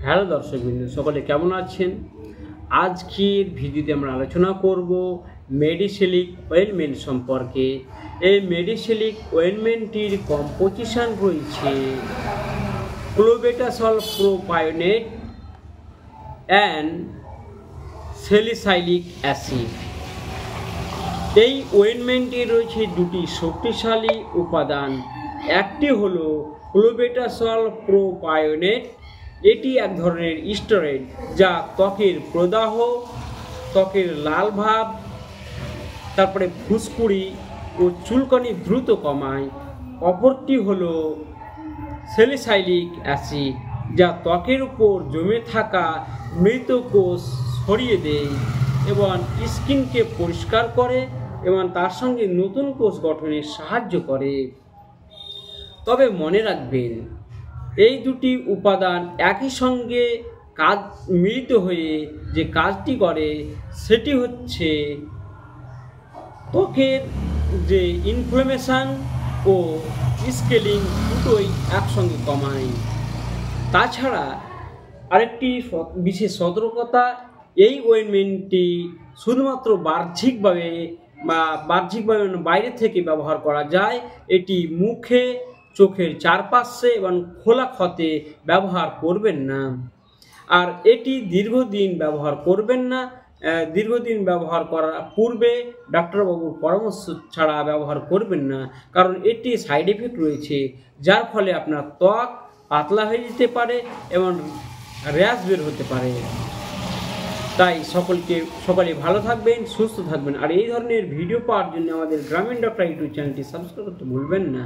Hello দর্শকবৃন্দ, সকলে কেমন আছেন? আজকের ভিডিওতে আমরা আলোচনা করব মেডিসেলিক অয়েনমেন্ট সম্পর্কে। এই মেডিসেলিক অয়েনমেন্টটির কম্পোজিশন রয়েছে ক্লোবেটাসল প্রোপায়োনেট অ্যান্ড স্যালিসাইলিক অ্যাসিড। এই অয়েনমেন্টে রয়েছে দুটি শক্তিশালী উপাদান। একটি হলো ক্লোবেটাসল প্রোপায়োনেট। এটি এক ধরনের স্টেরয়েড যা ত্বকের প্রদাহ, ত্বকের লাল ভাব, তারপরে ফুসকুড়ি ও চুলকানি দ্রুত কমায়। অপরটি হলো স্যালিসাইলিক অ্যাসিড, যা ত্বকের উপর জমে থাকা মৃত কোষ সরিয়ে দেয় এবং স্কিনকে পরিষ্কার করে এবং তার সঙ্গে নতুন কোষ গঠনে সাহায্য করে। তবে মনে রাখবেন, এই দুটি উপাদান একই সঙ্গে মিলিত হয়ে যে কাজটি করে সেটি হচ্ছে ত্বকের যে ইনফ্লামেশন ও স্কেলিং দুটোই একসঙ্গে কমায়। তাছাড়া আরেকটি বিশেষ সতর্কতা, এই অয়েনমেন্টটি শুধুমাত্র বাহ্যিকভাবে বাইরে থেকে ব্যবহার করা যায়। এটি মুখে, চোখের চারপাশে এবং খোলা ক্ষতে ব্যবহার করবেন না। আর এটি দীর্ঘদিন ব্যবহার করবেন না। দীর্ঘদিন ব্যবহার করার পূর্বে ডাক্তারবাবুর পরামর্শ ছাড়া ব্যবহার করবেন না, কারণ এটি সাইড এফেক্ট রয়েছে, যার ফলে আপনার ত্বক পাতলা হয়ে যেতে পারে এবং র্যাশ বের হতে পারে। তাই সকলে ভালো থাকবেন, সুস্থ থাকবেন। আর এই ধরনের ভিডিও পাওয়ার জন্য আমাদের গ্রামীণ ডক্টর ইউটিউব চ্যানেলটি সাবস্ক্রাইব করতে ভুলবেন না।